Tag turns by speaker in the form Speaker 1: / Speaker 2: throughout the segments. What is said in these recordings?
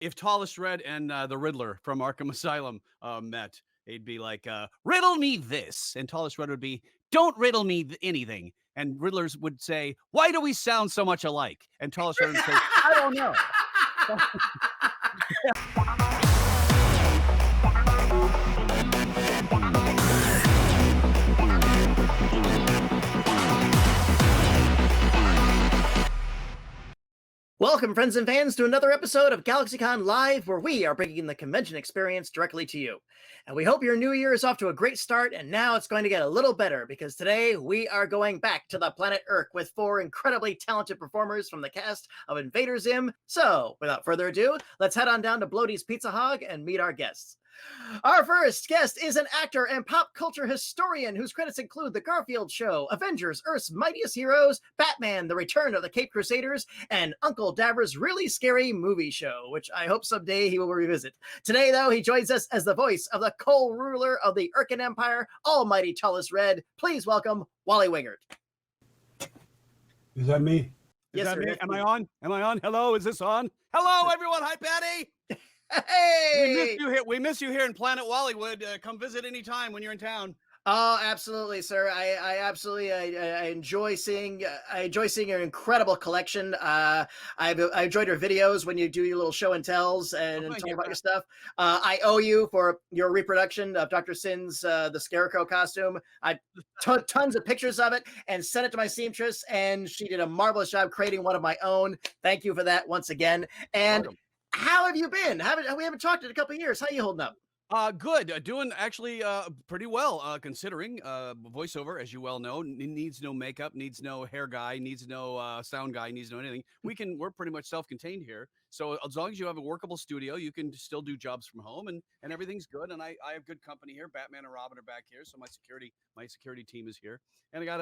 Speaker 1: if Tallest Red and the Riddler from Arkham Asylum met, he'd be like, riddle me this. And Tallest Red would be, don't riddle me anything. And Riddlers would say, why do we sound so much alike? And Tallest Red would say, I don't know.
Speaker 2: Welcome, friends and fans, to another episode of GalaxyCon Live, where we are bringing the convention experience directly to you. And we hope your new year is off to a great start, and now it's going to get a little better, because today we are going back to the planet Urk with 4 incredibly talented performers from the cast of Invader Zim. So, without further ado, let's head on down to Blody's Pizza Hog and meet our guests. Our first guest is an actor and pop culture historian whose credits include The Garfield Show, Avengers, Earth's Mightiest Heroes, Batman, The Return of the Cape Crusaders, and Uncle Dabber's Really Scary Movie Show, which I hope someday he will revisit. Today, though, he joins us as the voice of the co-ruler of the Urkin Empire, Almighty Tallest Red. Please welcome Wally Wingert.
Speaker 3: Is that me?
Speaker 2: Yes,
Speaker 1: Is that
Speaker 2: sir.
Speaker 1: me? Am I on? Am I on? Hello, is this on? Hello, everyone. Hi, Patty.
Speaker 2: Hey!
Speaker 1: We miss you here in Planet Wallywood. Come visit anytime when you're in town.
Speaker 2: Oh, absolutely, sir. I absolutely I enjoy seeing your incredible collection. I enjoyed your videos when you do your little show and tells and talk about your stuff. I owe you for your reproduction of Dr. Sin's the Scarecrow costume. I took tons of pictures of it and sent it to my seamstress, and she did a marvelous job creating one of my own. Thank you for that once again. And how have you been? We haven't talked in a couple of years. How you holding up?
Speaker 1: Good. Doing actually pretty well, considering voiceover, as you well know, needs no makeup, needs no hair guy, needs no sound guy, needs no anything. We're pretty much self-contained here. So as long as you have a workable studio, you can still do jobs from home, and everything's good. And I have good company here. Batman and Robin are back here, so my security team is here, and I got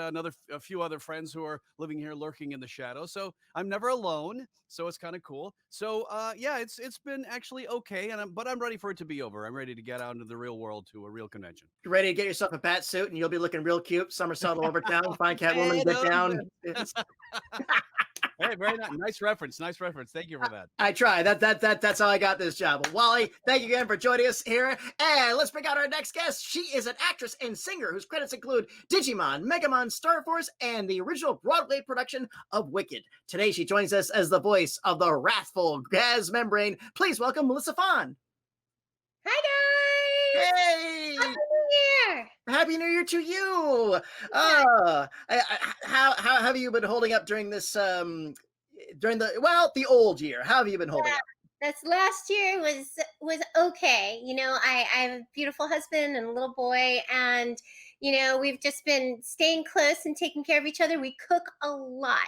Speaker 1: a few other friends who are living here, lurking in the shadows. So I'm never alone. So it's kind of cool. So yeah, it's been actually okay, but I'm ready for it to be over. I'm ready to get out into the real world, to a real convention.
Speaker 2: You ready to get yourself a bat suit and you'll be looking real cute, somersault over town, find Catwoman, get down.
Speaker 1: Hey, very nice reference. Nice reference. Thank you for that.
Speaker 2: I try. That's how I got this job. Well, Wally, thank you again for joining us here. And let's bring out our next guest. She is an actress and singer whose credits include Digimon, Megamon, Star Force, and the original Broadway production of Wicked. Today, she joins us as the voice of the wrathful Gaz Membrane. Please welcome Melissa Fahn.
Speaker 4: Hi, guys!
Speaker 2: Hey!
Speaker 4: Happy New Year!
Speaker 2: Happy New Year to you! How have you been holding up during this during the old year? How have you been holding up?
Speaker 4: This last year was okay. You know, I have a beautiful husband and a little boy, and you know, we've just been staying close and taking care of each other. We cook a lot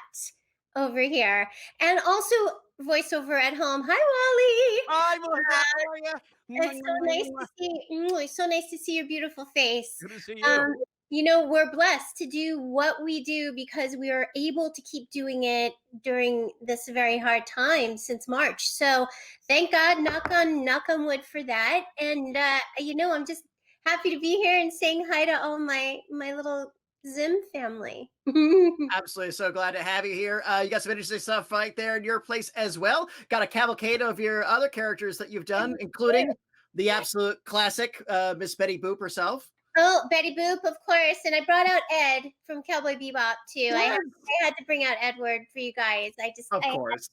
Speaker 4: over here, and also voiceover at home. Hi, Wally.
Speaker 1: Hi, Melissa. How are you?
Speaker 4: It's so nice to see. It's so nice to see your beautiful face.
Speaker 1: Good to see you.
Speaker 4: You know, we're blessed to do what we do because we are able to keep doing it during this very hard time since March. So thank God, knock on wood for that. And you know, I'm just happy to be here and saying hi to all my little Zim family.
Speaker 2: Absolutely. So glad to have you here. You got some interesting stuff right there in your place as well. Got a cavalcade of your other characters that you've done, including the absolute classic Miss Betty Boop herself.
Speaker 4: Oh, Betty Boop, of course. And I brought out Ed from Cowboy Bebop, too.
Speaker 2: Yes.
Speaker 4: I had to bring out Edward for you guys.
Speaker 2: Of course.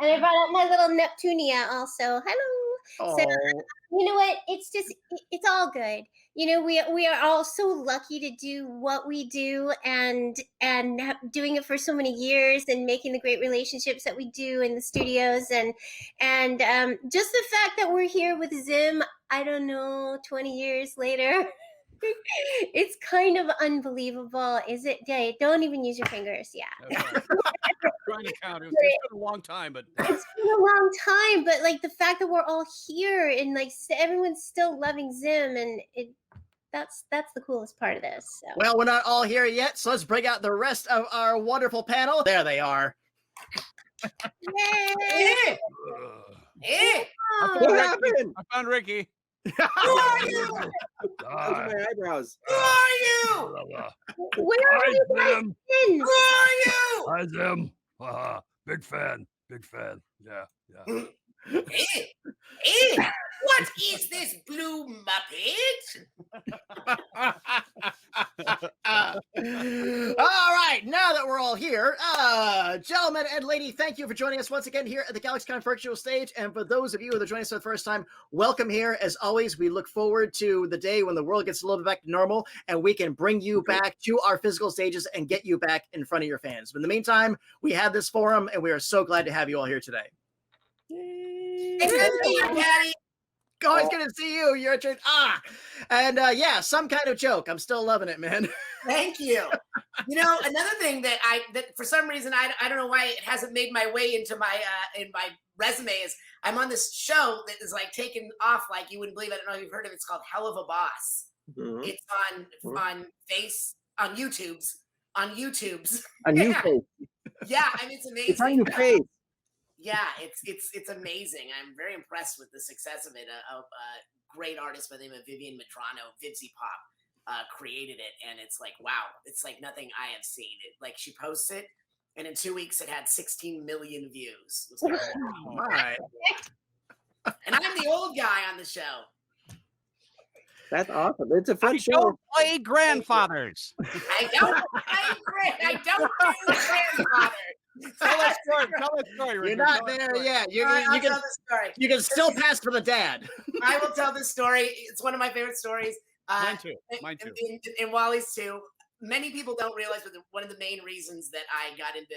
Speaker 4: And I brought out my little Neptunia also. Hello.
Speaker 2: Oh.
Speaker 4: So, you know what? It's all good. You know, we are all so lucky to do what we do and doing it for so many years and making the great relationships that we do in the studios and just the fact that we're here with Zim, I don't know, 20 years later. It's kind of unbelievable, is it? Yeah, don't even use your fingers. Yeah.
Speaker 1: Trying to count. It's been a long time, but
Speaker 4: it's been a long time. But like the fact that we're all here and like everyone's still loving Zim, and that's the coolest part of this. So.
Speaker 2: Well, we're not all here yet, so let's bring out the rest of our wonderful panel. There they are.
Speaker 4: Yay!
Speaker 1: What happened? I found Rikki.
Speaker 5: Who are you? Those are my eyebrows. Who are you?
Speaker 4: Where are you guys been?
Speaker 5: Who are you?
Speaker 3: Hi, Zim. Big fan. Yeah.
Speaker 6: What is this blue Muppet?
Speaker 2: All right, now that we're all here, gentlemen and lady, thank you for joining us once again here at the GalaxyCon virtual stage. And for those of you that are joining us for the first time, welcome here. As always, we look forward to the day when the world gets a little bit back to normal and we can bring you back to our physical stages and get you back in front of your fans. But in the meantime, we have this forum and we are so glad to have you all here today.
Speaker 6: Daddy.
Speaker 2: Always good to see you. You're a treat. And yeah, some kind of joke. I'm still loving it, man.
Speaker 6: Thank you. You know, another thing that for some reason I don't know why it hasn't made my way into my in my resume is I'm on this show that is like taken off like you wouldn't believe. I don't know if you've heard of it. It's called Hell of a Boss.
Speaker 5: Mhm.
Speaker 6: It's on YouTube's. Yeah, I mean it's amazing.
Speaker 5: It's on your face.
Speaker 6: Yeah, it's amazing. I'm very impressed with the success of it. A great artist by the name of Vivian Madrano, Vivzy Pop, created it, and it's like wow, it's like nothing I have seen. It like she posts it, and in 2 weeks it had 16 million views. It was like,
Speaker 2: All right.
Speaker 6: and I'm the old guy on the show.
Speaker 5: That's awesome. It's a fun
Speaker 1: I
Speaker 5: show.
Speaker 1: don't play grandfathers.
Speaker 6: I don't do grandfather.
Speaker 1: Tell a story.
Speaker 2: You're
Speaker 1: Richard.
Speaker 2: not
Speaker 1: Tell a
Speaker 2: there
Speaker 1: story.
Speaker 2: yet. You
Speaker 6: I'll
Speaker 2: can
Speaker 6: tell the story.
Speaker 2: you can still pass for the dad.
Speaker 6: I will tell this story. It's one of my favorite stories.
Speaker 1: Mine too. Mine too.
Speaker 6: And Wally's too. Many people don't realize, but one of the main reasons that I got into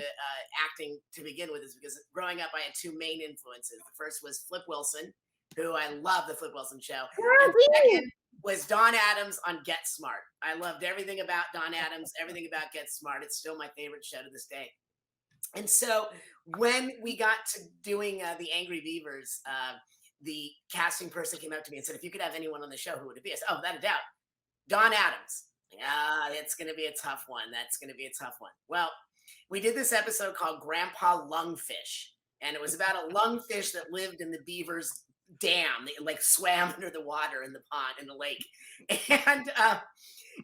Speaker 6: acting to begin with is because growing up, I had two main influences. The first was Flip Wilson, who I love the Flip Wilson show. And second was Don Adams on Get Smart. I loved everything about Don Adams, everything about Get Smart. It's still my favorite show to this day. And so when we got to doing the Angry Beavers, the casting person came up to me and said, if you could have anyone on the show, who would it be? I said, oh, without a doubt, Don Adams. It's going to be a tough one. That's going to be a tough one. Well, we did this episode called Grandpa Lungfish, and it was about a lungfish that lived in the beaver's dam. They like swam under the water in the pond, in the lake.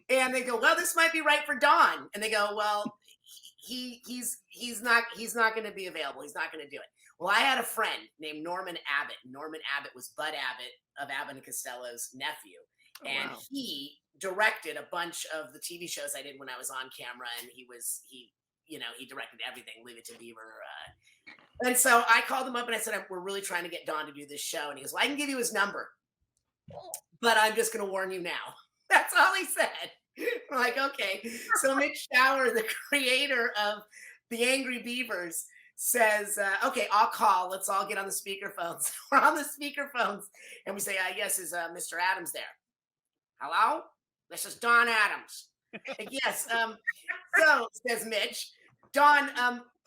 Speaker 6: And they go, well, this might be right for Don. And they go, well, he's not going to be available. He's not going to do it. Well, I had a friend named Norman Abbott. Norman Abbott was Bud Abbott of Abbott and Costello's nephew. And he directed a bunch of the TV shows I did when I was on camera. And he directed everything, Leave It to Beaver. And so I called him up and I said, we're really trying to get Don to do this show. And he goes, well, I can give you his number, but I'm just going to warn you now. That's all he said. I'm like, okay. So Mitch Schauer, the creator of the Angry Beavers, says, okay, I'll call. Let's all get on the speakerphones. We're on the speakerphones. And we say, yes, is Mr. Adams there? Hello? This is Don Adams. Yes. So, says Mitch, Don,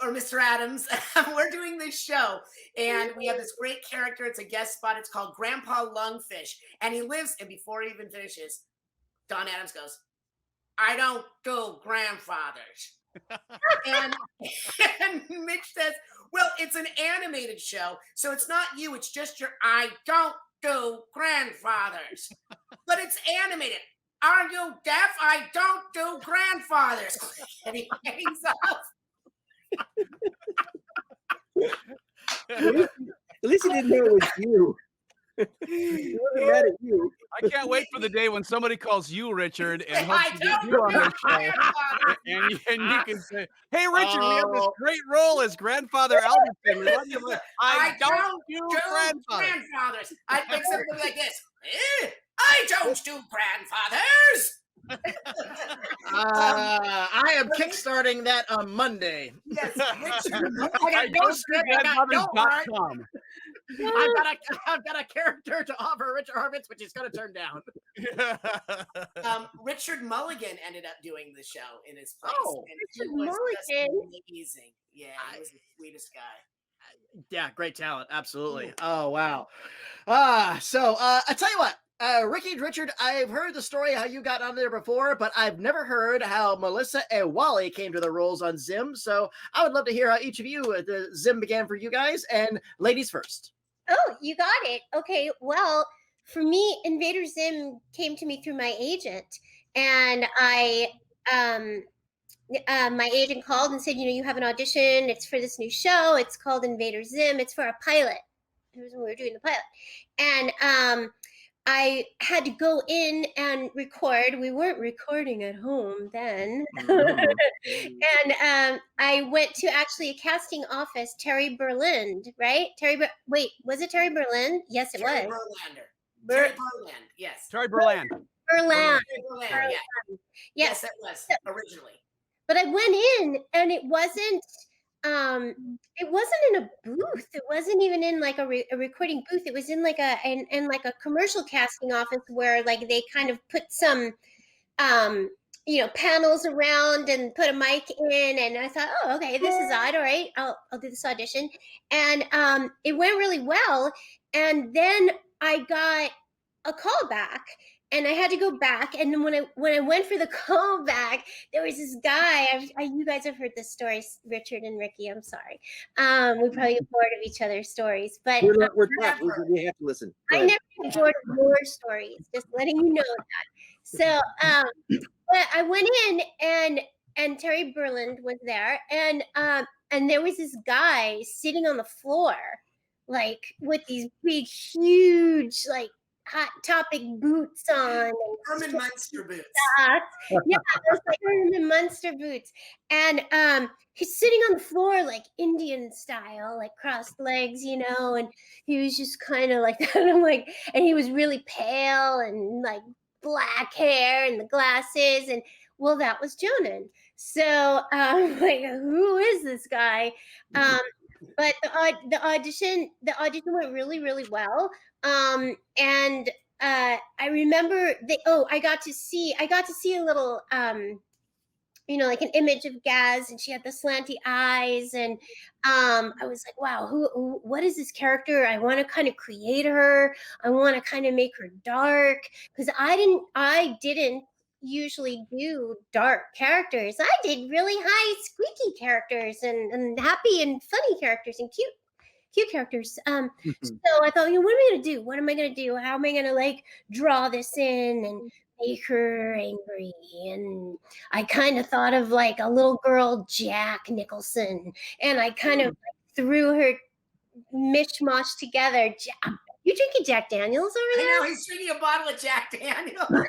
Speaker 6: or Mr. Adams, we're doing this show. And we have this great character. It's a guest spot. It's called Grandpa Lungfish. And he lives, and before he even finishes, Don Adams goes, I don't do grandfathers. and Mitch says, well, it's an animated show, so it's not you, it's just your I don't do grandfathers. But it's animated. Are you deaf? I don't do grandfathers. And he hangs up.
Speaker 5: At least he didn't know it was you. He wasn't mad at you.
Speaker 1: I can't wait for the day when somebody calls you Richard and
Speaker 6: I
Speaker 1: hopes to get
Speaker 6: don't
Speaker 1: you on
Speaker 6: do
Speaker 1: their show.
Speaker 6: grandfathers.
Speaker 1: And you can say, hey, Richard, we have this great role as Grandfather Albertson. We love you. I don't do grandfathers.
Speaker 6: I'd make something like this. I don't do grandfathers.
Speaker 2: I am kickstarting that on Monday.
Speaker 6: Yes, Richard.
Speaker 2: I got no script. I got no art.
Speaker 1: grandfathers.com.
Speaker 2: I've got a character to offer Richard Horvitz, which he's going to turn down.
Speaker 6: Richard Mulligan ended up doing the show in his place.
Speaker 2: Oh,
Speaker 6: and
Speaker 4: Richard Mulligan.
Speaker 6: Amazing. Yeah, he was the sweetest guy.
Speaker 2: Yeah, great talent. Absolutely. Oh, wow. So I tell you what, Rikki and Richard, I've heard the story how you got on there before, but I've never heard how Melissa and Wally came to the roles on Zim. So I would love to hear how each of you, the Zim began for you guys, and ladies first.
Speaker 4: Oh, you got it. Okay. Well, for me, Invader Zim came to me through my agent, and my agent called and said, you have an audition. It's for this new show. It's called Invader Zim. It's for a pilot. It was when we were doing the pilot, and I had to go in and record. We weren't recording at home then. And I went to actually a casting office, Terry Berlind, right? Wait, was it Terry Berlind? Yes, it
Speaker 6: Terry
Speaker 4: was.
Speaker 6: Berlander. Terry Berland, yes.
Speaker 1: Terry Berland.
Speaker 4: Berland.
Speaker 6: Berland, yeah. Yes, that was originally.
Speaker 4: But I went in and it wasn't in a booth. It wasn't even in like a recording booth. It was in like in like a commercial casting office where like they kind of put some panels around and put a mic in, and I thought, oh, okay, this is odd. All right, I'll do this audition. And it went really well. And then I got a call back. And I had to go back, and then when I went for the call back, there was this guy. You guys have heard this story, Richard and Rikki. I'm sorry. We probably get bored of each other's stories, but
Speaker 5: we're not. We have to listen.
Speaker 4: I never get bored of your stories. Just letting you know that. So, but I went in, and Terry Berland was there, and there was this guy sitting on the floor, like with these big, huge, like Hot Topic boots on.
Speaker 6: Herman Munster boots.
Speaker 4: Yeah, those like Herman Munster boots. And he's sitting on the floor like Indian style, like crossed legs, and he was just kind of like that. I'm like, and he was really pale and like black hair and the glasses. And well, that was Jonan. So like, who is this guy? But the audition went really, really well. And I remember I got to see a little like an image of Gaz, and she had the slanty eyes, and I was like, wow, what is this character? I want to kind of create her. I want to kind of make her dark, because I didn't usually do dark characters. I did really high squeaky characters and happy and funny characters and cute characters. So I thought, what am I gonna do? What am I gonna do? How am I gonna like draw this in and make her angry? And I kind of thought of like a little girl, Jack Nicholson, and I kind of threw her mishmash together. You drinking Jack Daniels over there?
Speaker 6: I know, he's drinking a bottle of Jack Daniels.
Speaker 4: Come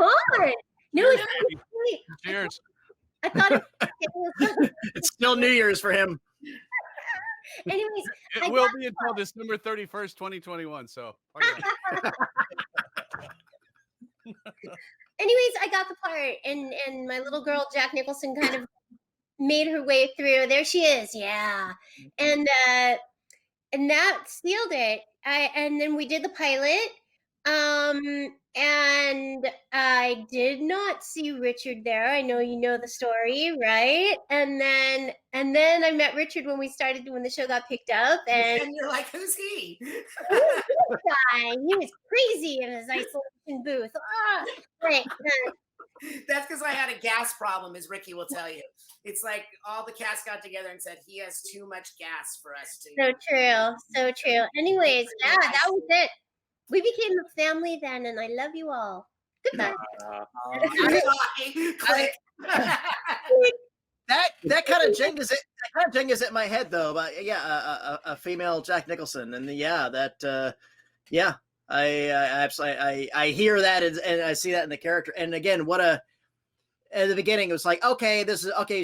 Speaker 4: on. No, it's really,
Speaker 1: Cheers.
Speaker 4: I thought
Speaker 2: It's still New Year's for him.
Speaker 4: Anyways,
Speaker 1: It will be until December 31st, 2021. So,
Speaker 4: anyways, I got the part, and my little girl Jack Nicholson kind of made her way through. There she is, yeah, and that sealed it. And then we did the pilot, and I did not see Richard there. I know you know the story, right? And then I met Richard when the show got picked up, and
Speaker 6: you're like, who's he?
Speaker 4: Who's this guy? He was crazy in his isolation booth. Right.
Speaker 6: That's because I had a gas problem, as Rikki will tell you. It's like all the cast got together and said he has too much gas for us to.
Speaker 4: So true. Anyways, yeah, that was it. We became a family then, and I love you all. Goodbye.
Speaker 2: That kind of genders it. That kind of genders it in my head, though. But yeah, a female Jack Nicholson, and I hear that, and I see that in the character. And again, at the beginning, it was like, okay,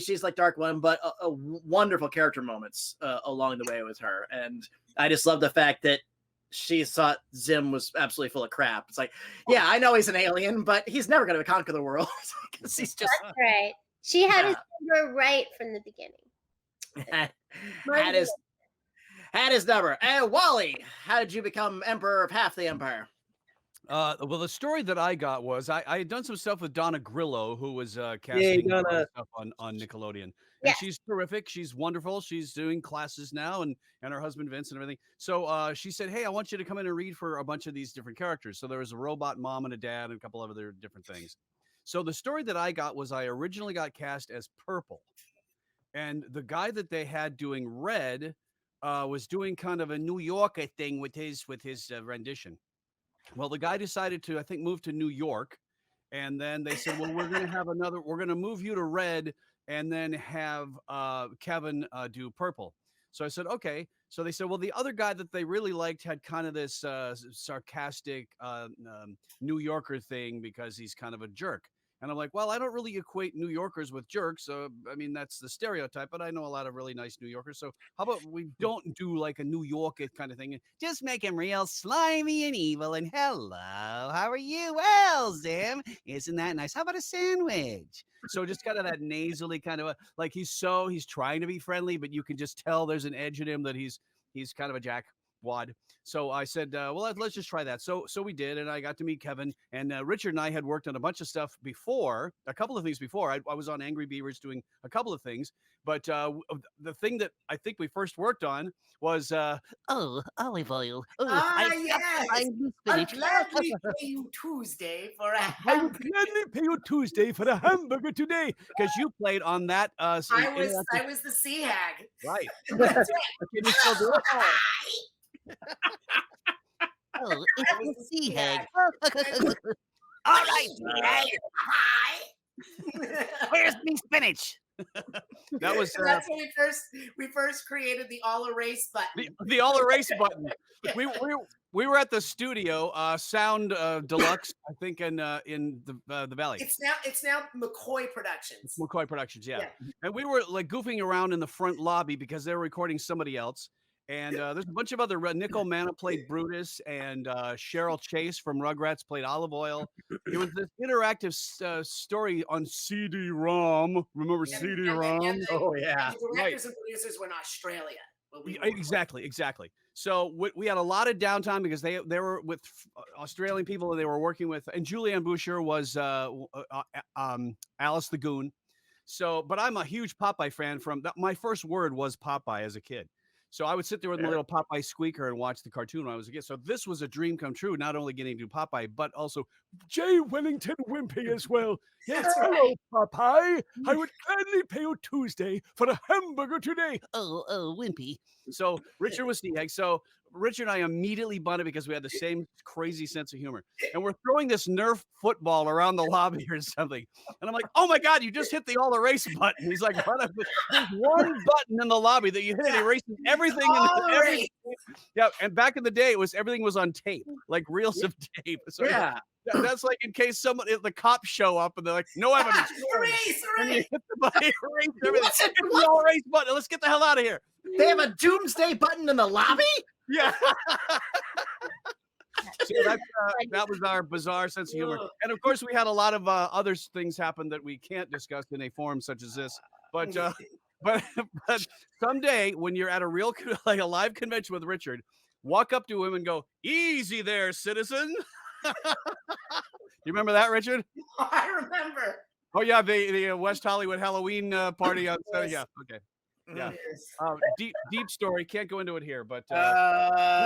Speaker 2: she's like Dark One, but a wonderful character moments along the way with her. And I just love the fact that she thought Zim was absolutely full of crap. It's like, yeah, I know he's an alien, but he's never going to conquer the world. Because he's just
Speaker 4: That's right. She had his number right from the beginning.
Speaker 2: had his number. And Wally, how did you become Emperor of half the Empire?
Speaker 1: Well, the story that I got was I had done some stuff with Donna Grillo, who was casting stuff on Nickelodeon. And she's terrific. She's wonderful. She's doing classes now, and her husband Vince and everything. So she said, hey, I want you to come in and read for a bunch of these different characters. So there was a robot mom and a dad and a couple of other different things. So the story that I got was I originally got cast as Purple. And the guy that they had doing Red was doing kind of a New Yorker thing with his rendition. Well, the guy decided to, I think, move to New York. And then they said, well, we're going to move you to Red and then have Kevin do Purple. So I said, okay. So they said, well, the other guy that they really liked had kind of this sarcastic New Yorker thing because he's kind of a jerk. And I'm like, well, I don't really equate New Yorkers with jerks. I mean, that's the stereotype, but I know a lot of really nice New Yorkers. So how about we don't do like a New York kind of thing and just make him real slimy and evil and hello, how are you? Well, Zim, isn't that nice? How about a sandwich? So just kind of that nasally kind of like he's trying to be friendly, but you can just tell there's an edge in him that he's kind of a jackwad. So I said, well, let's just try that. So we did, and I got to meet Kevin. And Richard and I had worked on a bunch of stuff before, a couple of things before. I was on Angry Beavers doing a couple of things. But the thing that I think we first worked on was, olive oil.
Speaker 6: Yes. I'll gladly pay you Tuesday for a hamburger.
Speaker 1: Today because you played on that.
Speaker 6: I was the sea hag.
Speaker 1: Right.
Speaker 6: That's it.
Speaker 1: Can you still do it?
Speaker 7: Oh, it's the sea hag.
Speaker 6: All right, Hi.
Speaker 7: Where's me spinach?
Speaker 1: That was
Speaker 6: That's when we first created the all erase button.
Speaker 1: the all erase button. We were at the studio, Sound Deluxe, I think, in the Valley.
Speaker 6: It's now McCoy Productions.
Speaker 1: McCoy Productions, yeah. And we were like goofing around in the front lobby because they were recording somebody else. And there's a bunch of other. Nicole Manna played Brutus, and Cheryl Chase from Rugrats played Olive Oil. It was this interactive story on CD-ROM. Remember CD-ROM?
Speaker 2: Oh yeah.
Speaker 6: The directors and producers were in Australia.
Speaker 1: Exactly. So we had a lot of downtime because they were with Australian people and they were working with. And Julianne Boucher was Alice the Goon. So, but I'm a huge Popeye fan. My first word was Popeye as a kid. So I would sit there with my little Popeye squeaker and watch the cartoon when I was a kid. So this was a dream come true, not only getting to do Popeye, but also J. Wellington Wimpy as well. Yes, hello, Popeye. I would gladly pay you Tuesday for a hamburger today.
Speaker 7: Oh, Wimpy.
Speaker 1: So Richard was the egg. So Richard and I immediately bonded because we had the same crazy sense of humor. And we're throwing this Nerf football around the lobby or something. And I'm like, oh my God, you just hit the all erase button. He's like, what? There's one button in the lobby that you hit, erasing everything. Everything. Yeah. And back in the day, everything was on tape, like reels of tape. So
Speaker 2: Yeah.
Speaker 1: That's like in case the cops show up and they're like, no evidence.
Speaker 6: Erase.
Speaker 1: And you hit the button, erase everything. Hit the all erase button. Let's get the hell out of here.
Speaker 2: They have a doomsday button in the lobby?
Speaker 1: Yeah. So that was our bizarre sense of humor. And of course, we had a lot of other things happen that we can't discuss in a forum such as this. But someday when you're at a real, like a live convention with Richard, walk up to him and go, easy there, citizen. You remember that, Richard?
Speaker 6: I remember.
Speaker 1: Oh, yeah. The West Hollywood Halloween party on Sunday. Yeah. Okay. Yeah. Deep story. Can't go into it here, but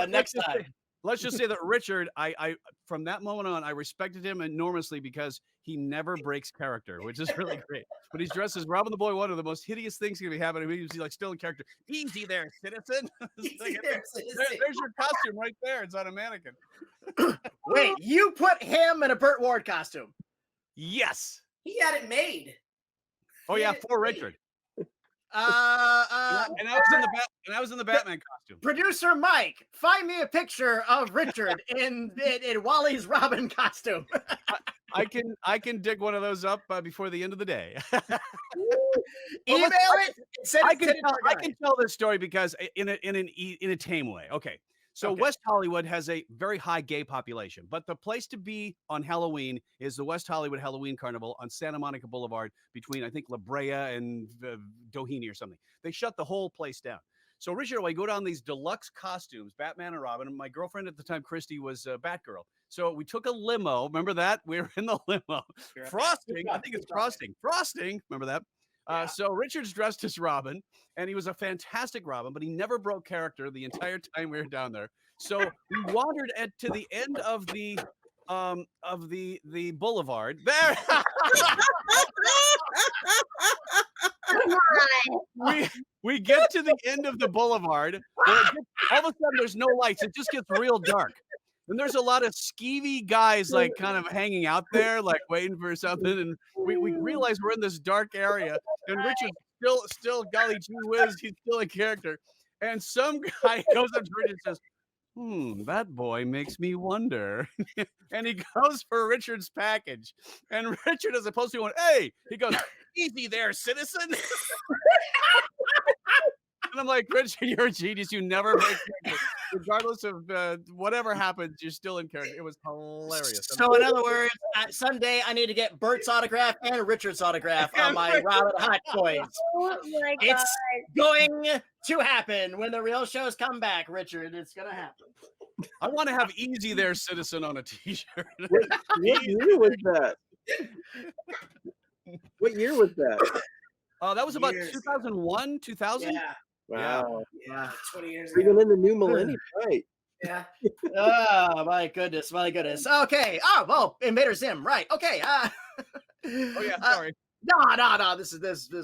Speaker 2: next time.
Speaker 1: Let's just say that Richard, I from that moment on, I respected him enormously because he never breaks character, which is really great. But he's dressed as Robin the Boy Wonder, the most hideous things going to be happening. He's like still in character. Easy there, citizen. There's your costume right there. It's on a mannequin.
Speaker 2: Wait, you put him in a Burt Ward costume?
Speaker 1: Yes.
Speaker 6: He had it made.
Speaker 1: Oh yeah, for Richard. And I was in the Batman costume.
Speaker 2: Producer Mike, find me a picture of Richard in Wally's Robin costume.
Speaker 1: I can dig one of those up before the end of the day.
Speaker 2: Email it.
Speaker 1: I can tell this story because in a tame way. Okay. So
Speaker 2: Okay.
Speaker 1: West Hollywood has a very high gay population, but the place to be on Halloween is the West Hollywood Halloween Carnival on Santa Monica Boulevard between, I think, La Brea and Doheny or something. They shut the whole place down. So Richard and I go down these deluxe costumes, Batman and Robin, and my girlfriend at the time, Christy, was Batgirl. So we took a limo. Remember that? We were in the limo. Frosting. I think it's Frosting. Frosting. Remember that? So Richard's dressed as Robin, and he was a fantastic Robin, but he never broke character the entire time we were down there. So we wandered to the end of the boulevard. There. we get to the end of the boulevard. All of a sudden, there's no lights. It just gets real dark. And there's a lot of skeevy guys like kind of hanging out there, like waiting for something. And we realize we're in this dark area. And Richard's still golly gee whiz, he's still a character. And some guy goes up to Richard and says, that boy makes me wonder. And he goes for Richard's package. And Richard, as opposed to going, hey, he goes, easy there, citizen. And I'm like, Richard, you're a genius. You never break character. Regardless of whatever happens, you're still in character. It was hilarious.
Speaker 2: So, in other words, someday I need to get Bert's autograph and Richard's autograph on my Robin Hot coins.
Speaker 4: Oh my God.
Speaker 2: It's going to happen when the real shows come back, Richard. It's going to happen.
Speaker 1: I want to have easy there, citizen on a t-shirt.
Speaker 5: What year was that? What year was that?
Speaker 1: That was about
Speaker 6: Years.
Speaker 1: 2001, 2000.
Speaker 6: Yeah,
Speaker 5: Wow.
Speaker 6: yeah, 20 years
Speaker 5: Even
Speaker 6: ago.
Speaker 5: in the new millennium, right?
Speaker 6: Yeah.
Speaker 2: Oh, my goodness. My goodness. Okay. Oh, well, Invader Zim. Right. Okay.
Speaker 1: Oh yeah, sorry.
Speaker 2: No. This is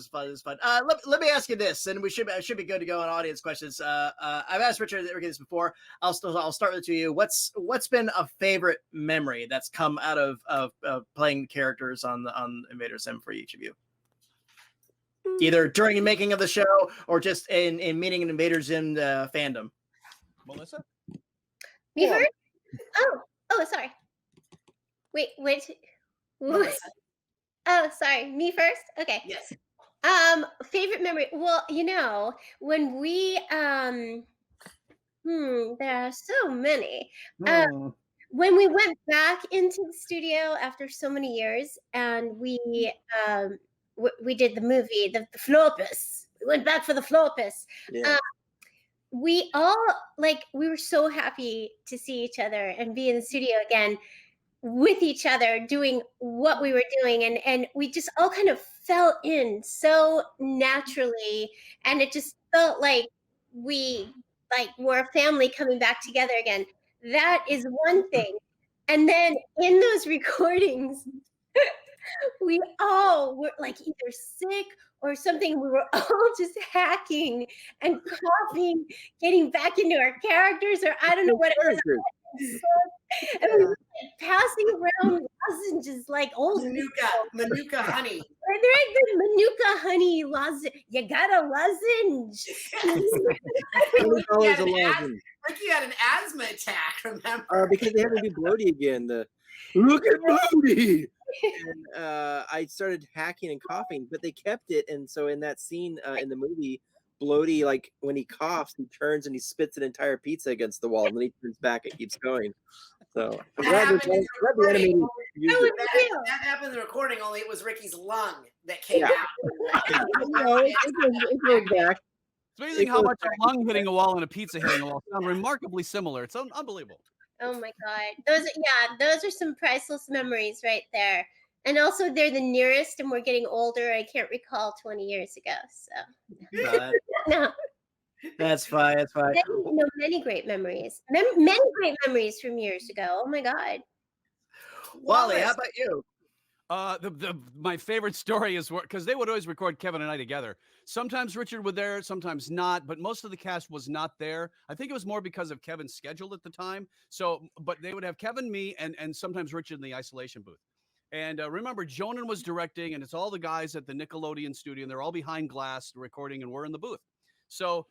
Speaker 2: fun. This is fun. Let me ask you this, and we should be good to go on audience questions. I've asked Richard this before. I'll start with you. What's been a favorite memory that's come out of playing characters on Invader Zim for each of you? Either during the making of the show or just in meeting an Invader Zim fandom.
Speaker 1: Melissa?
Speaker 4: Me first? Oh, sorry. Wait, which?
Speaker 6: Melissa.
Speaker 4: Oh, sorry. Me first? Okay.
Speaker 6: Yes.
Speaker 4: Favorite memory. Well, when we there are so many. When we went back into the studio after so many years and we did the movie, the Flopus. We went back for the Flopus.
Speaker 5: Yeah.
Speaker 4: We all we were so happy to see each other and be in the studio again with each other doing what we were doing, and we just all kind of fell in so naturally, and it just felt like we were a family coming back together again. That is one thing. And then in those recordings we all were either sick or something. We were all just hacking and coughing, getting back into our characters, or I don't know what it was. And we were passing around lozenges like old
Speaker 6: Manuka honey.
Speaker 4: They're the Manuka honey lozenge. You got a lozenge.
Speaker 5: $20 a lozenge.
Speaker 6: Rikki had an asthma attack, remember?
Speaker 5: Because they had to do Bloaty again. Look at Bloaty! And I started hacking and coughing, but they kept it. And so in that scene in the movie, Bloaty, when he coughs, he turns and he spits an entire pizza against the wall. And then he turns back and keeps going. So I'm glad the animated used it.
Speaker 6: That happened in the recording, only it was Ricky's lung that came out.
Speaker 5: It goes back.
Speaker 1: It's amazing how much a lung hitting a wall and a pizza hitting a wall sound remarkably similar. It's unbelievable.
Speaker 4: Oh my God. Those are some priceless memories right there. And also they're the nearest, and we're getting older. I can't recall 20 years ago. So no.
Speaker 2: That's fine. That's fine.
Speaker 4: Many great memories. Many great memories from years ago. Oh my God.
Speaker 2: Wally, how about you?
Speaker 1: My favorite story is because they would always record Kevin and I together. Sometimes Richard was there, sometimes not, but most of the cast was not there. I think it was more because of Kevin's schedule at the time. So, but they would have Kevin, me, and sometimes Richard in the isolation booth. And remember, Jonan was directing, and it's all the guys at the Nickelodeon studio, and they're all behind glass recording, and we're in the booth. So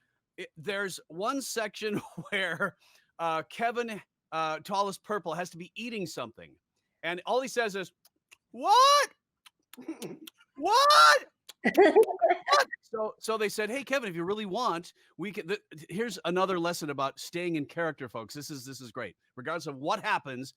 Speaker 1: there's one section where Kevin, Tallest Purple, has to be eating something. And all he says is, what? What? So they said, hey, Kevin, if you really want, we can. Here's another lesson about staying in character, folks. This is great. Regardless of what happens,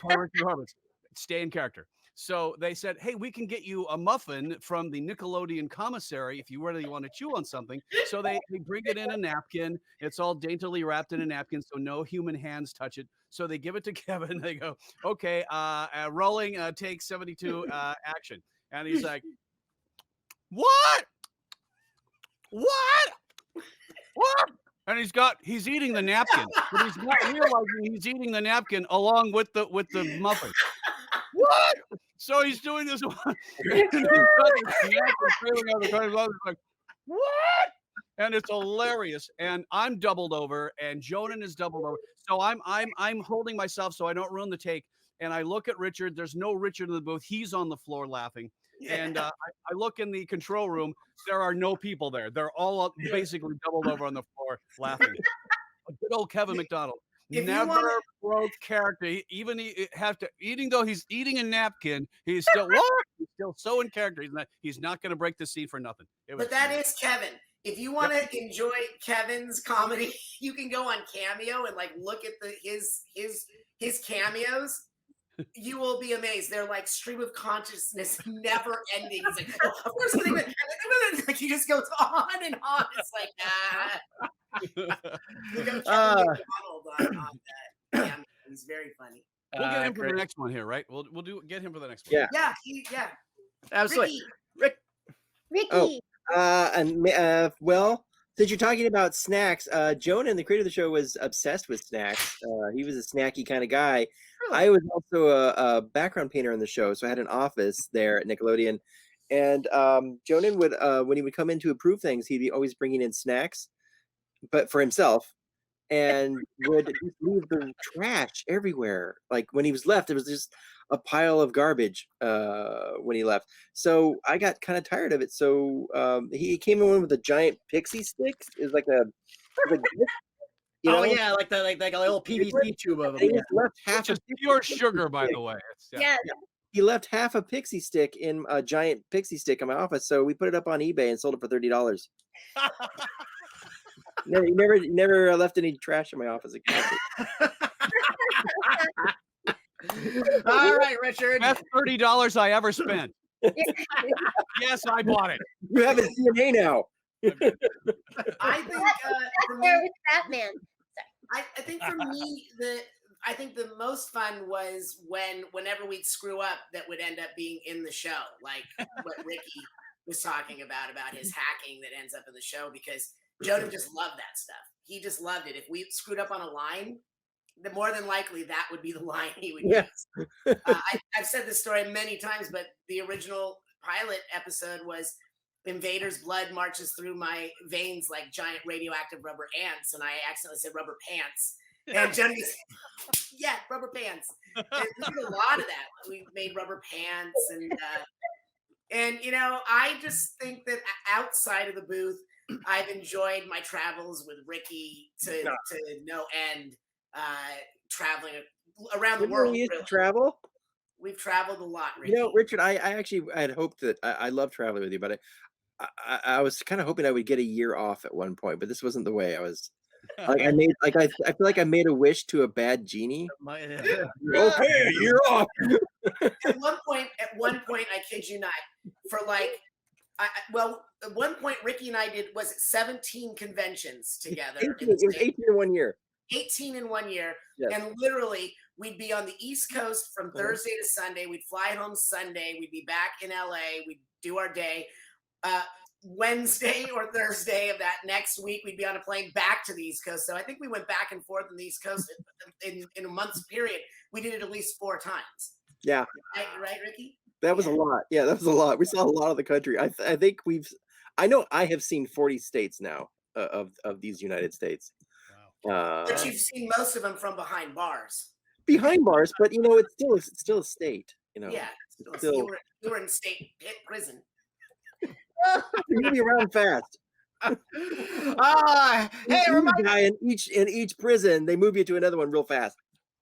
Speaker 1: Horvitz, stay in character. So they said, hey, we can get you a muffin from the Nickelodeon commissary if you really want to chew on something. So they bring it in a napkin. It's all daintily wrapped in a napkin, so no human hands touch it. So they give it to Kevin. They go, okay, rolling, take 72, action. And he's like, what? And he's eating the napkin, but he's not realizing he's eating the napkin along with the muffin. What? So he's doing this one. Like, what? And it's hilarious. And I'm doubled over, and Jonan is doubled over. So I'm holding myself so I don't ruin the take. And I look at Richard. There's no Richard in the booth. He's on the floor laughing. And I look in the control room. There are no people there. They're all up, basically doubled over on the floor laughing. Good old Kevin McDonald.
Speaker 6: If you
Speaker 1: Never
Speaker 6: wanna-
Speaker 1: broke character. Even though he's eating a napkin, he's still he's still so in character. He's not going to break the scene for nothing.
Speaker 6: But that is Kevin. If you want to enjoy Kevin's comedy, you can go on Cameo and like look at his cameos. You will be amazed. They're like stream of consciousness, never ending. It's like, oh, of course, like he just goes on and on. It's like, Look at Kevin McDonald on that. Yeah, he's very funny.
Speaker 1: We'll get him for
Speaker 2: great.
Speaker 1: the next one here, right? We'll get him for the next one.
Speaker 5: Yeah.
Speaker 6: Yeah,
Speaker 2: Absolutely.
Speaker 4: Ricky.
Speaker 5: Well, since you're talking about snacks, Jonah, the creator of the show, was obsessed with snacks. He was a snacky kind of guy.
Speaker 2: Really?
Speaker 5: I was also a background painter on the show, so I had an office there at Nickelodeon. And Jonah would, when he would come in to approve things, he'd be always bringing in snacks, but for himself, and would just leave the trash everywhere. Like when he was left, it was just a pile of garbage when he left. So I got kind of tired of it. So he came in with a giant pixie stick. It was like you know?
Speaker 2: Yeah, like a little PVC tube of
Speaker 5: And he
Speaker 2: them.
Speaker 5: just left half
Speaker 1: Which is
Speaker 5: a
Speaker 1: pure sugar, by the way.
Speaker 4: Yeah.
Speaker 5: he left half a pixie stick in a giant pixie stick in my office. So we put it up on eBay and sold it for $30. Never left any trash in my office again.
Speaker 2: All right, Richard.
Speaker 1: That's $30 I ever spent. Yes, I bought it.
Speaker 5: You have a DNA now.
Speaker 6: I think for me,
Speaker 4: There with Batman.
Speaker 6: I think for me, I think the most fun was whenever we'd screw up that would end up being in the show, like what Ricky was talking about his hacking that ends up in the show, because Jonah just loved that stuff. He just loved it. If we screwed up on a line, then more than likely that would be the line he would use. I've said this story many times, but the original pilot episode was Invader's blood marches through my veins like giant radioactive rubber ants, and I accidentally said rubber pants. And Jenny said, yeah, rubber pants. And we did a lot of that. We made rubber pants, and you know, I just think that outside of the booth, I've enjoyed my travels with Ricky to no end, traveling around the world.
Speaker 5: We used
Speaker 6: really.
Speaker 5: to travel.
Speaker 6: We've traveled a lot, Ricky.
Speaker 5: You know, Richard, I actually had hoped that I love traveling with you, but I was kind of hoping I would get a year off at one point, but this wasn't the way I was. Like I feel like I made a wish to a bad genie. Okay, a year off.
Speaker 6: At one point, I kid you not, for like, at one point, Ricky and I did, was it 17 conventions together?
Speaker 5: 18, it was 18 in 1 year.
Speaker 6: 18 in 1 year.
Speaker 5: Yes.
Speaker 6: And literally, we'd be on the East Coast from Thursday to Sunday. We'd fly home Sunday. We'd be back in LA. We'd do our day. Wednesday or Thursday of that next week, we'd be on a plane back to the East Coast. So I think we went back and forth on the East Coast in a month's period. We did it at least 4 times.
Speaker 5: Yeah.
Speaker 6: Right, Ricky?
Speaker 5: That was a lot. Yeah, that was a lot. We saw a lot of the country. I think I know I have seen 40 states now of these United States.
Speaker 1: Wow.
Speaker 6: But you've seen most of them from behind bars.
Speaker 5: Behind bars, but you know, it's still a state. You know.
Speaker 6: Yeah.
Speaker 5: Still,
Speaker 6: You were in state prison.
Speaker 5: you're gonna be around fast.
Speaker 2: Hey,
Speaker 5: You
Speaker 2: reminder.
Speaker 5: guy in each prison, they move you to another one real fast.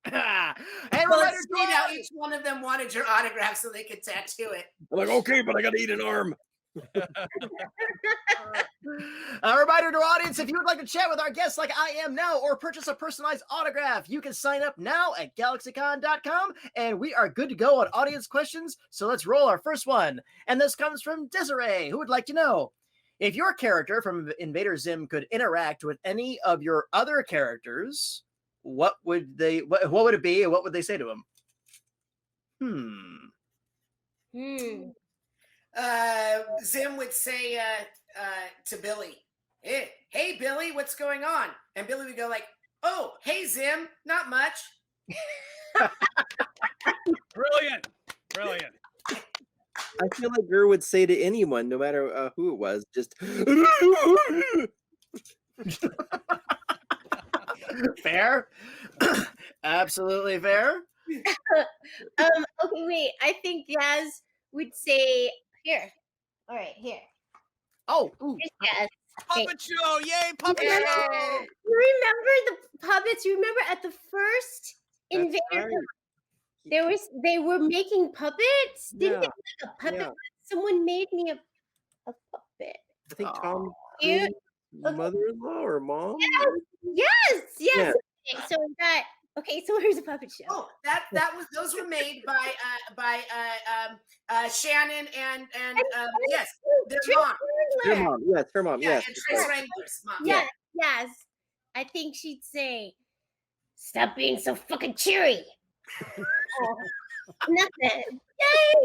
Speaker 2: Hey,
Speaker 6: Well,
Speaker 2: reminder.
Speaker 6: it's sweet how each one of them wanted your autograph so they could tattoo it.
Speaker 5: I'm like, okay, but I gotta eat an arm.
Speaker 2: A reminder to our audience, if you would like to chat with our guests like I am now or purchase a personalized autograph, you can sign up now at GalaxyCon.com, and we are good to go on audience questions. So let's roll our first one. And this comes from Desiree, who would like to know, if your character from Invader Zim could interact with any of your other characters, what would it be, and what would they say to him?
Speaker 6: Zim would say to Billy, hey, Billy, what's going on? And Billy would go like, oh, hey, Zim, not much.
Speaker 1: Brilliant.
Speaker 5: I feel like Gur would say to anyone, no matter who it was, just
Speaker 2: Fair. Absolutely fair.
Speaker 4: Okay, wait. I think Yaz would say, Here. All right, here.
Speaker 2: Oh, ooh.
Speaker 4: Yes.
Speaker 1: Puppet show! Yay, puppet
Speaker 2: Yay!
Speaker 1: show!
Speaker 4: You remember the puppets? You remember at the first
Speaker 5: That's
Speaker 4: Invader
Speaker 5: right.
Speaker 4: they were making puppets? Didn't
Speaker 5: Yeah,
Speaker 4: it like a puppet?
Speaker 5: yeah.
Speaker 4: Someone made me a puppet.
Speaker 5: I think Tom
Speaker 4: Cute.
Speaker 5: Cruise's mother-in-law or mom.
Speaker 4: Yes.
Speaker 5: Yeah.
Speaker 4: Okay, so that so here's a puppet show.
Speaker 6: Oh, those were made by Shannon and yes, their
Speaker 4: Trish
Speaker 6: mom.
Speaker 5: Her
Speaker 4: Wrangler.
Speaker 5: mom. Yes, her mom.
Speaker 6: Yeah,
Speaker 5: Yes.
Speaker 6: and Trace Wrangler's mom.
Speaker 4: Yes. I think she'd say, "Stop being so fucking cheery." Oh, nothing.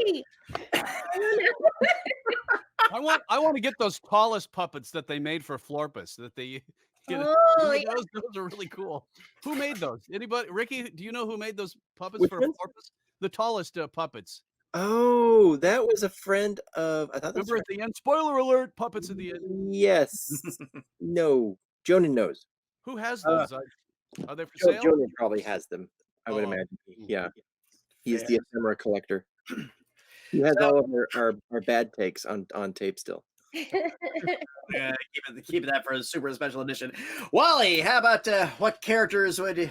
Speaker 4: Yay!
Speaker 1: I want to get those tallest puppets that they made for Florpus. That they,
Speaker 4: Oh, yeah.
Speaker 1: those are really cool. Who made those? Anybody? Ricky, do you know who made those puppets
Speaker 5: Which
Speaker 1: for
Speaker 5: ones?
Speaker 1: Florpus? The tallest puppets.
Speaker 5: Oh, that was a friend of. I thought that was.
Speaker 1: Remember at the end? Spoiler alert! Puppets at the end.
Speaker 5: Yes. No. Jonan knows.
Speaker 1: Who has those? Are they for sale?
Speaker 5: Jonan probably has them. I would
Speaker 1: Oh.
Speaker 5: imagine. Yeah. He's
Speaker 2: Fair.
Speaker 5: the ephemera collector. He has all of our bad takes on tape still.
Speaker 2: Yeah, keep that for a super special edition. Wally, how about what characters would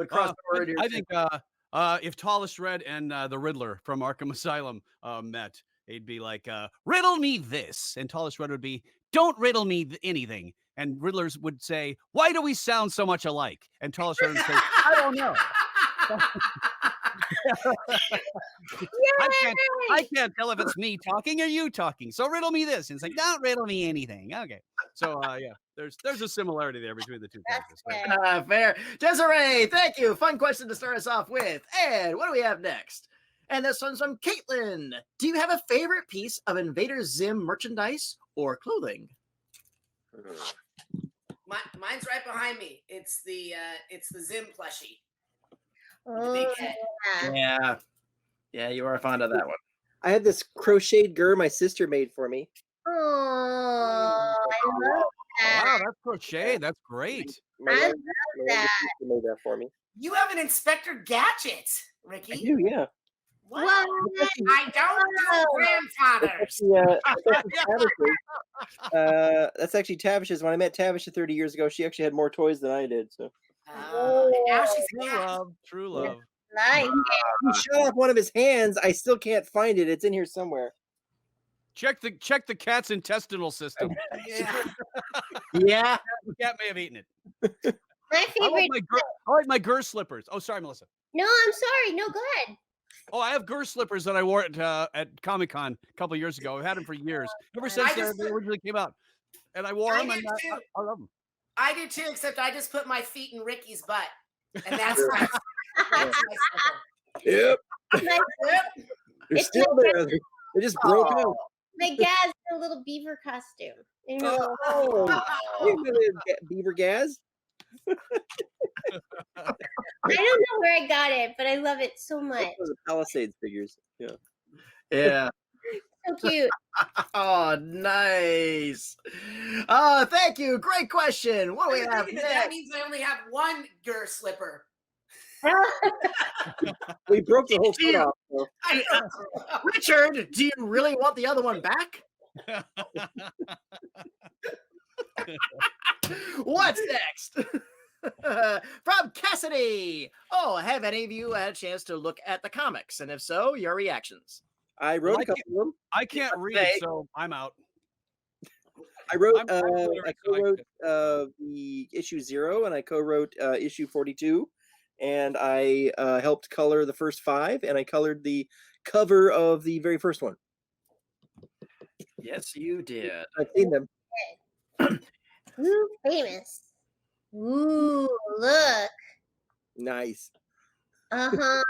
Speaker 2: cross over?
Speaker 1: I think if Tallest Red and the Riddler from Arkham Asylum met, it'd be like, riddle me this. And Tallest Red would be, don't riddle me anything. And Riddlers would say, why do we sound so much alike? And Tallest Red would say, I don't know. I can't tell if it's me talking or you talking. So riddle me this. And it's like, don't riddle me anything. Okay. So yeah, there's a similarity there between the two characters.
Speaker 2: Fair. Desiree, thank you. Fun question to start us off with. And what do we have next? And this one's from Caitlin. Do you have a favorite piece of Invader Zim merchandise or clothing?
Speaker 6: Mine's right behind me. It's the Zim plushie.
Speaker 4: Oh,
Speaker 2: Yeah. Yeah, you are fond of that one.
Speaker 5: I have this crocheted gur my sister made for me.
Speaker 4: Oh, I love that.
Speaker 1: Wow, that's crochet. That's great.
Speaker 5: My
Speaker 4: I
Speaker 5: younger
Speaker 4: that.
Speaker 5: sister made that for me.
Speaker 6: You have an Inspector Gadget,
Speaker 5: I
Speaker 6: Ricky.
Speaker 5: do, yeah.
Speaker 6: What?
Speaker 4: What?
Speaker 6: I don't do grandfathers.
Speaker 5: That's actually Tavish's. When I met Tavish 30 years ago, she actually had more toys than I did. So
Speaker 6: And now she's
Speaker 1: True
Speaker 6: cat.
Speaker 1: love. True love.
Speaker 4: Like
Speaker 5: he shot off one of his hands. I still can't find it. It's in here somewhere.
Speaker 1: Check the cat's intestinal system.
Speaker 6: Yeah.
Speaker 2: Yeah.
Speaker 1: The cat may have eaten it.
Speaker 4: my favorite.
Speaker 1: I like my Gur slippers. Oh, sorry, Melissa.
Speaker 4: No, I'm sorry. No, go ahead.
Speaker 1: Oh, I have Gur slippers that I wore at Comic-Con a couple of years ago. I've had them for years, ever since they originally came out. And I wore them, and I love them.
Speaker 6: I do too, except I just put my feet in Ricky's butt, and that's my slipper.
Speaker 5: Yep.
Speaker 4: My,
Speaker 6: Yep.
Speaker 5: They're
Speaker 4: It's
Speaker 5: still there. They just broke out.
Speaker 4: my Gaz in a little beaver costume. You know,
Speaker 5: Oh, wait a minute, Beaver Gaz?
Speaker 4: I don't know where I got it, but I love it so much.
Speaker 5: Those are Palisades figures. Yeah.
Speaker 2: Yeah.
Speaker 4: So cute.
Speaker 2: Oh, nice. Thank you. Great question. What do we have
Speaker 6: That
Speaker 2: next?
Speaker 6: means I only have one Gur slipper.
Speaker 5: We broke the whole foot off. So.
Speaker 2: Richard, do you really want the other one back? What's next? From Cassidy. Oh, have any of you had a chance to look at the comics? And if so, your reactions.
Speaker 5: I wrote a couple of them.
Speaker 1: I can't read, so I'm out.
Speaker 5: I wrote,
Speaker 1: I'm literally
Speaker 5: I co-wrote the issue 0, and I co-wrote issue 42, and I helped color the first 5, and I colored the cover of the very first one.
Speaker 2: Yes, you did.
Speaker 5: I've seen them.
Speaker 4: Ooh, famous. Ooh, look.
Speaker 5: Nice.
Speaker 4: Uh-huh.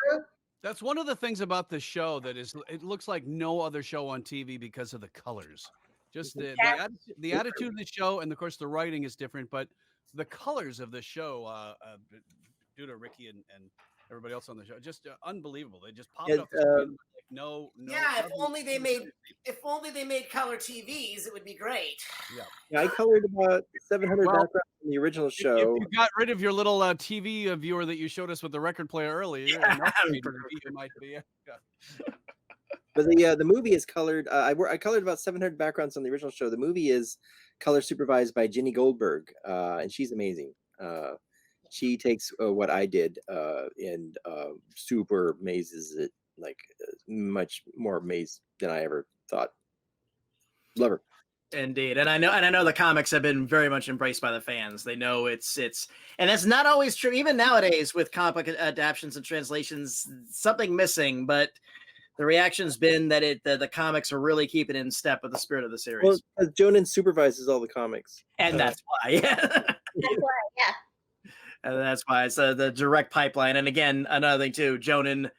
Speaker 1: That's one of the things about the show that it looks like no other show on TV because of the colors. Just the attitude of the show, and of course the writing is different, but the colors of the show, due to Ricky and everybody else on the show, just unbelievable. They just popped off the screen like no.
Speaker 6: Yeah, if only they made color TVs, it would be great.
Speaker 5: Yeah, I colored about 700
Speaker 1: Well,
Speaker 5: backgrounds in the original show.
Speaker 1: If you got rid of your little TV viewer that you showed us with the record player earlier,
Speaker 2: Yeah,
Speaker 1: it might be.
Speaker 5: But the movie is colored. I colored about 700 backgrounds on the original show. The movie is color supervised by Ginny Goldberg, and she's amazing. She takes what I did and super mazes it like much more maze than I ever thought. Love her.
Speaker 2: Indeed, and I know the comics have been very much embraced by the fans. They know it's, and that's not always true. Even nowadays, with comic book adaptations and translations, something missing. But the reaction's been that the comics are really keeping in step with the spirit of the series.
Speaker 5: Well, because Jonan supervises all the comics,
Speaker 2: and that's why. Yeah.
Speaker 4: That's why, yeah.
Speaker 2: And that's why it's the direct pipeline. And again, another thing too, Jonan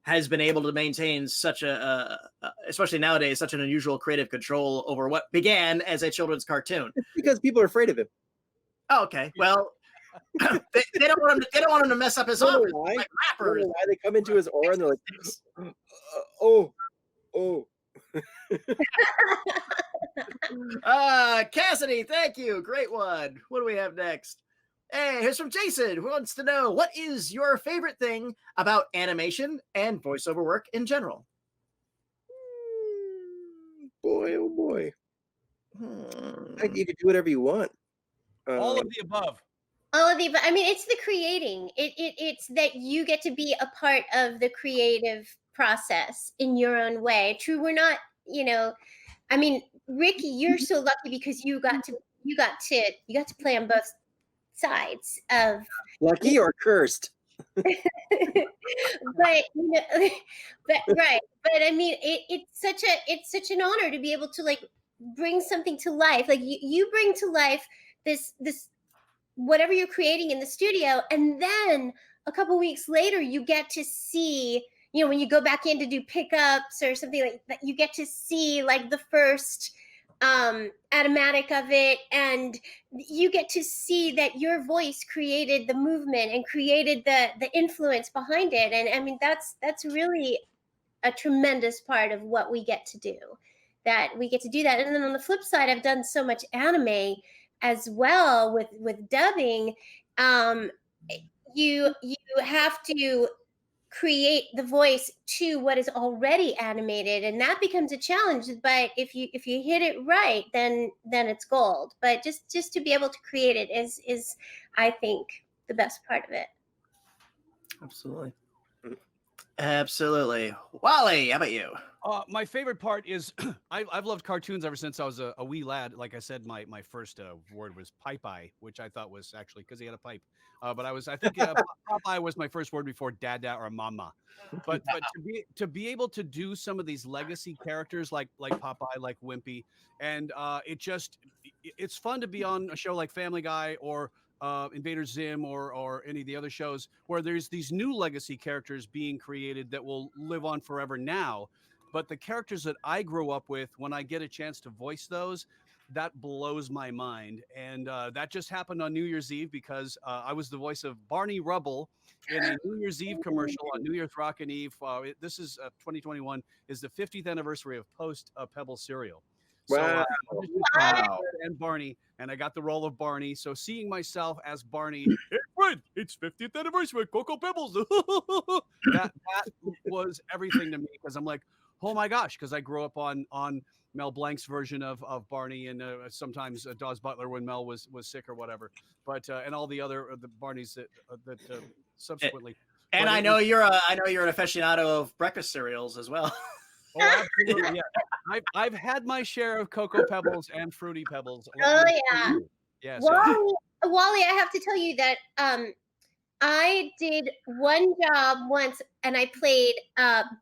Speaker 2: has been able to maintain such especially nowadays, such an unusual creative control over what began as a children's cartoon.
Speaker 5: It's because people are afraid of him.
Speaker 2: Oh, okay, well, they don't want him. They don't want him to mess up his office.
Speaker 5: Why?
Speaker 2: Like rappers.
Speaker 5: Why they come into his aura and they're like, oh.
Speaker 2: Cassidy, thank you. Great one. What do we have next? Hey, here's from Jason, who wants to know, what is your favorite thing about animation and voiceover work in general?
Speaker 5: Boy, oh boy. You can do whatever you want.
Speaker 1: All of the above.
Speaker 4: All of the, I mean, it's the creating. It's that you get to be a part of the creative process in your own way. True, we're not, I mean, Rikki, you're so lucky because you got to play on both sides of
Speaker 5: lucky or cursed.
Speaker 4: but right. But I mean, it's such an honor to be able to like bring something to life. Like you bring to life this whatever you're creating in the studio, and then a couple weeks later you get to see, when you go back in to do pickups or something like that, you get to see like the first automatic of it, and you get to see that your voice created the movement and created the influence behind it. And I mean, that's really a tremendous part of what we get to do, that we get to do that. And then on the flip side, I've done so much anime as well with dubbing. You have to create the voice to what is already animated, and that becomes a challenge. But if you hit it right, then it's gold. But just to be able to create it is I think the best part of it.
Speaker 2: Absolutely. Wally, how about you?
Speaker 1: My favorite part is I've loved cartoons ever since I was a wee lad. Like I said, my first word was pipe-eye, which I thought was actually because he had a pipe. But I think Popeye was my first word before Dada or Mama. But to be able to do some of these legacy characters like Popeye, like Wimpy, and it's fun to be on a show like Family Guy or Invader Zim or any of the other shows where there's these new legacy characters being created that will live on forever now. But the characters that I grew up with, when I get a chance to voice those, that blows my mind. And that just happened on New Year's Eve because I was the voice of Barney Rubble in a New Year's Eve commercial on New Year's Rockin' Eve. This is 2021 is the 50th anniversary of Post Pebble cereal.
Speaker 5: Wow.
Speaker 1: So, and Barney, and I got the role of Barney. So seeing myself as Barney, hey Fred, it's 50th anniversary of Cocoa Pebbles. that was everything to me because I'm like, oh my gosh, because I grew up on Mel Blanc's version of Barney, and sometimes Dawes Butler when Mel was sick or whatever. But and all the other the Barneys that subsequently.
Speaker 2: And I know you're an aficionado of breakfast cereals as well.
Speaker 1: Oh, absolutely, yeah. I've had my share of Cocoa Pebbles and Fruity Pebbles.
Speaker 4: Oh yeah.
Speaker 1: Yes.
Speaker 4: Wally, I have to tell you that I did one job once, and I played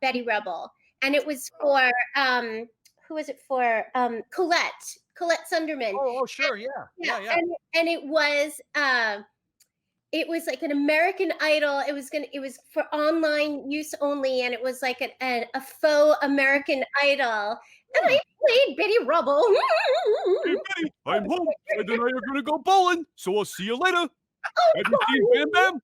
Speaker 4: Betty Rubble, and it was for who was it for? Colette Sunderman.
Speaker 1: Oh, sure, yeah.
Speaker 4: And it was like an American Idol. It was for online use only, and it was like a faux American Idol. And I played Betty Rubble.
Speaker 1: Hey Betty, I'm home. Ed and I are gonna go bowling, so I'll see you later. Have you seen Bam Bam?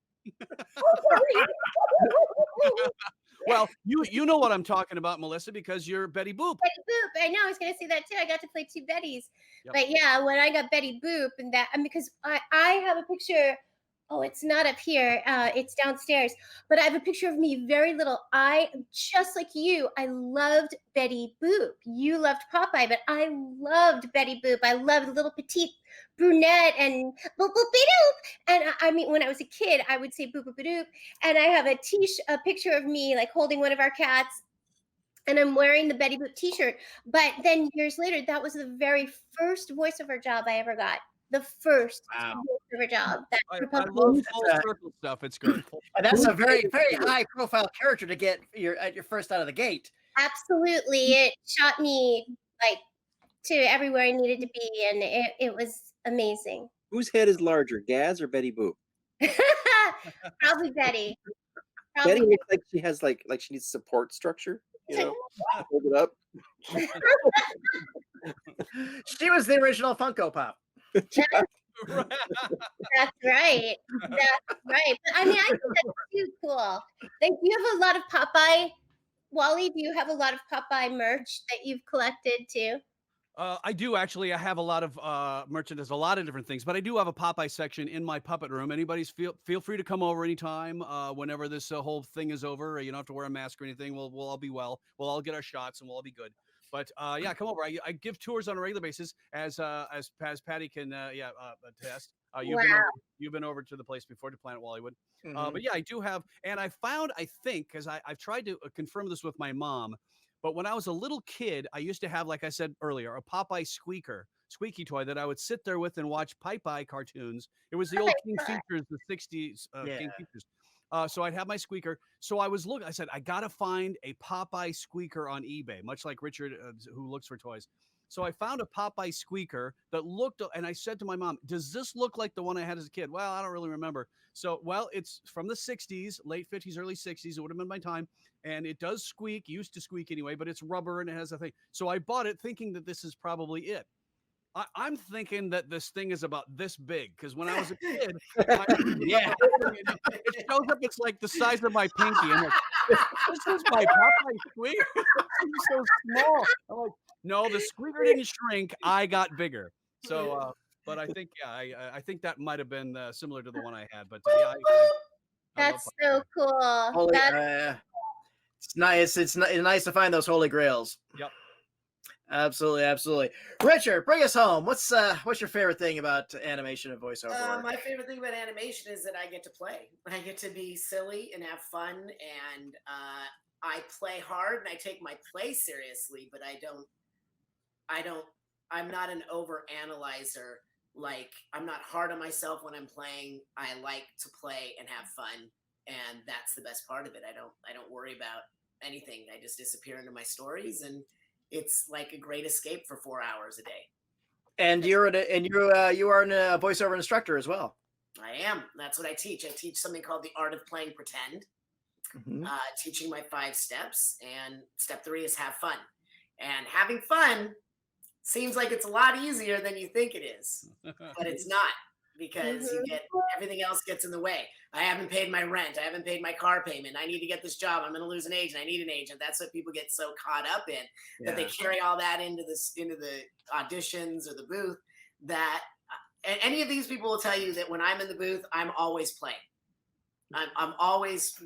Speaker 1: Well, you know what I'm talking about, Melissa, because you're Betty Boop.
Speaker 4: Betty Boop. I know. I was going to say that too. I got to play two Bettys.
Speaker 1: Yep.
Speaker 4: But yeah, when I got Betty Boop, and that, because I have a picture Oh, it's not up here. It's downstairs. But I have a picture of me very little. I am just like you. I loved Betty Boop. You loved Popeye, but I loved Betty Boop. I loved little petite brunette and boop boop doop. And I mean, when I was a kid, I would say boop boop doop. And I have a picture of me like holding one of our cats. And I'm wearing the Betty Boop t-shirt. But then years later, that was the very first voiceover job I ever got. The first voiceover job.
Speaker 1: I love full circle stuff. It's great.
Speaker 2: And that's a very, very high profile character to get your first out of the gate.
Speaker 4: Absolutely. It shot me like to everywhere I needed to be, and it was amazing.
Speaker 5: Whose head is larger, Gaz or Betty Boop?
Speaker 4: Probably Betty.
Speaker 5: Betty looks like she has like she needs support structure. You know, hold it up.
Speaker 2: She was the original Funko Pop.
Speaker 4: That's right. That's right. But I mean, I think that's too cool. Like, do you have a lot of Popeye? Wally, do you have a lot of Popeye merch that you've collected too?
Speaker 1: I do actually. I have a lot of merchandise, a lot of different things, but I do have a Popeye section in my puppet room. Anybody's feel free to come over anytime. Whenever this whole thing is over, you don't have to wear a mask or anything. We'll all be well. We'll all get our shots and we'll all be good. But yeah, come over. I give tours on a regular basis, as Patty can attest. You've been over to the place before, to Planet Wallywood. But yeah, I do have, and I think, because I've tried to confirm this with my mom. But when I was a little kid, I used to have, like I said earlier, a Popeye squeaky toy that I would sit there with and watch Popeye cartoons. It was the old King Features, the 60s King Features. So I'd have my squeaker. So I was looking, I said, I got to find a Popeye squeaker on eBay, much like Richard, who looks for toys. So I found a Popeye squeaker that looked, and I said to my mom, does this look like the one I had as a kid? Well, I don't really remember. So, well, it's from the 60s, late 50s, early 60s. It would have been my time. And it does squeak, used to squeak anyway, but it's rubber and it has a thing. So I bought it thinking that this is probably it. I'm thinking that this thing is about this big, because when I was a kid, it shows up. It's like the size of my pinky. I'm like, this is my Popeye squeaker. It's so small. I'm like, no, the squeaker didn't shrink. I got bigger. So, but I think, I think that might have been similar to the one I had. But yeah,
Speaker 4: That's so cool.
Speaker 2: It's nice. It's nice to find those holy grails.
Speaker 1: Yep.
Speaker 2: Absolutely, absolutely. Richard, bring us home. What's your favorite thing about animation and voiceover?
Speaker 6: My favorite thing about animation is that I get to play. I get to be silly and have fun, and I play hard and I take my play seriously, but I'm not an over analyzer. Like, I'm not hard on myself when I'm playing. I like to play and have fun, and that's the best part of it. I don't worry about anything. I just disappear into my stories, and it's like a great escape for 4 hours a day.
Speaker 2: And you are a voiceover instructor as well.
Speaker 6: I am. That's what I teach. I teach something called the art of playing pretend. Teaching my 5 steps, and step 3 is have fun. And having fun seems like it's a lot easier than you think it is, but it's not, because everything else gets in the way. I haven't paid my rent. I haven't paid my car payment. I need to get this job. I'm going to lose an agent. I need an agent. That's what people get so caught up in, that they carry all that into the auditions or the booth. That any of these people will tell you that when I'm in the booth, I'm always playing. I'm always,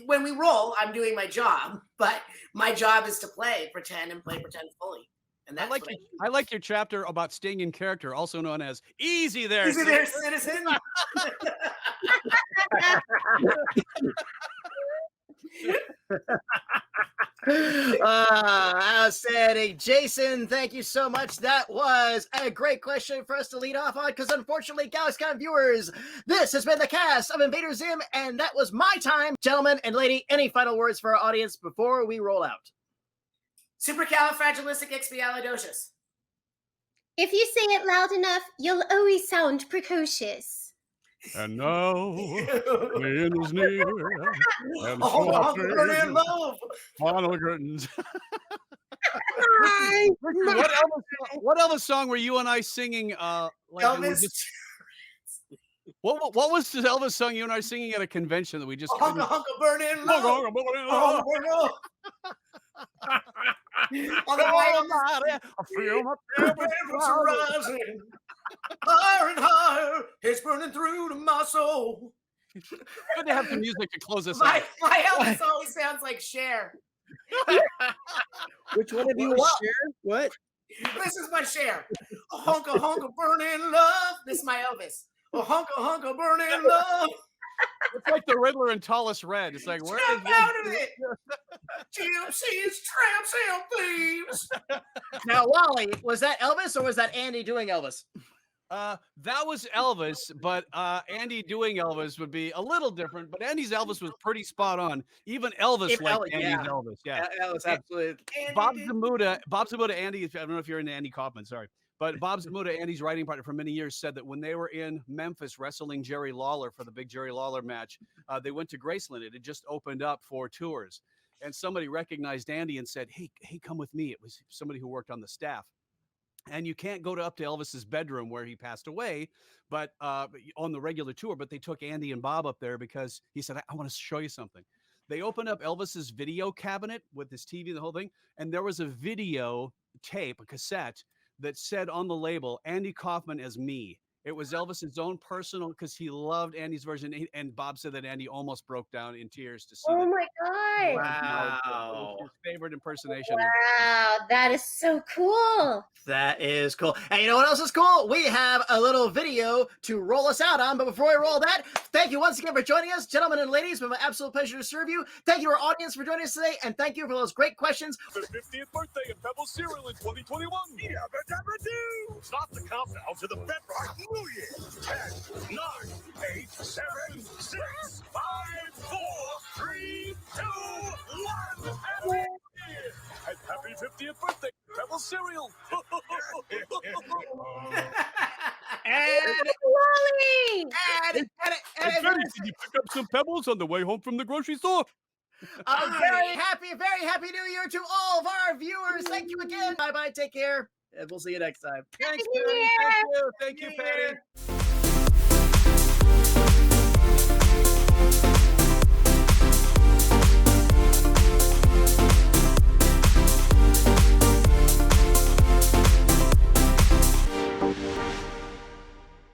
Speaker 6: when we roll, I'm doing my job, but my job is to play pretend fully. And that's
Speaker 1: I like your chapter about staying in character, also known as Easy There,
Speaker 6: Easy There, Citizen.
Speaker 2: Outstanding. Jason, thank you so much. That was a great question for us to lead off on, because unfortunately, GalaxyCon viewers, this has been the cast of Invader Zim, and that was my time. Gentlemen and lady, any final words for our audience before we roll out?
Speaker 6: Supercalifragilisticexpialidocious.
Speaker 4: If you say it loud enough, you'll always sound precocious.
Speaker 1: And now the end is near, and
Speaker 6: burning love.
Speaker 1: final curtains. What Elvis song were you and I singing? Like
Speaker 6: Elvis.
Speaker 1: What was the Elvis song you and I were singing at a convention that we just?
Speaker 6: Hunka burning love. On the
Speaker 1: I feel my temperature rising.
Speaker 6: Higher and higher, it's burning through to my soul.
Speaker 1: Good to have some music to close us
Speaker 6: My
Speaker 1: out.
Speaker 6: Elvis always sounds like Cher.
Speaker 5: Which one of you
Speaker 2: Well,
Speaker 5: is Cher? What?
Speaker 6: This is my Cher. A hunk of burning love. This is my Elvis. A hunk of burning love.
Speaker 1: It's like the Riddler in Tallest Red. It's like, where
Speaker 6: Jump
Speaker 1: is
Speaker 6: out of it. Gypsies, tramps, and thieves.
Speaker 2: Now, Wally, was that Elvis or was that Andy doing Elvis?
Speaker 1: That was Elvis, but Andy doing Elvis would be a little different. But Andy's Elvis was pretty spot on. Even Elvis
Speaker 2: Even
Speaker 1: liked
Speaker 2: Elvis,
Speaker 1: Andy's
Speaker 2: yeah.
Speaker 1: Elvis. Yeah.
Speaker 2: Elvis, absolutely.
Speaker 1: Bob Zamuda, Andy, I don't know if you're into Andy Kaufman, sorry. But Bob Zamuda, Andy's writing partner for many years, said that when they were in Memphis wrestling Jerry Lawler for the big Jerry Lawler match, they went to Graceland. It had just opened up for tours. And somebody recognized Andy and said, hey, come with me. It was somebody who worked on the staff. And you can't go up to Elvis's bedroom where he passed away, but on the regular tour. But they took Andy and Bob up there because he said, I want to show you something. They opened up Elvis's video cabinet with his TV and the whole thing. And there was a video tape, a cassette, that said on the label, Andy Kaufman as me. It was Elvis's own personal, because he loved Andy's version. And Bob said that Andy almost broke down in tears to see
Speaker 4: Oh
Speaker 1: that.
Speaker 4: my God.
Speaker 2: Wow.
Speaker 1: His favorite impersonation.
Speaker 4: Wow, that is so cool.
Speaker 2: That is cool. And you know what else is cool? We have a little video to roll us out on. But before we roll that, thank you once again for joining us, gentlemen and ladies. It's been my absolute pleasure to serve you. Thank you to our audience for joining us today. And thank you for those great questions.
Speaker 8: The 50th birthday of Pebble cereal in 2021. Yabba dabba doo! Stop the countdown to the bedrock New Year. 10, 9, 8, 7, 6, 5, 4, 3, 2, 1. Happy New Year! And happy 50th birthday, Pebble cereal!
Speaker 2: And
Speaker 4: Wally!
Speaker 1: Hey, Betty, did you pick up some pebbles on the way home from the grocery store?
Speaker 2: a very happy New Year to all of our viewers. Thank you again. Bye-bye. Take care. And we'll see you next time.
Speaker 1: Thanks,
Speaker 4: New
Speaker 1: Patty.
Speaker 4: Year!
Speaker 1: Thank you,
Speaker 6: New
Speaker 1: Patty.
Speaker 6: Year.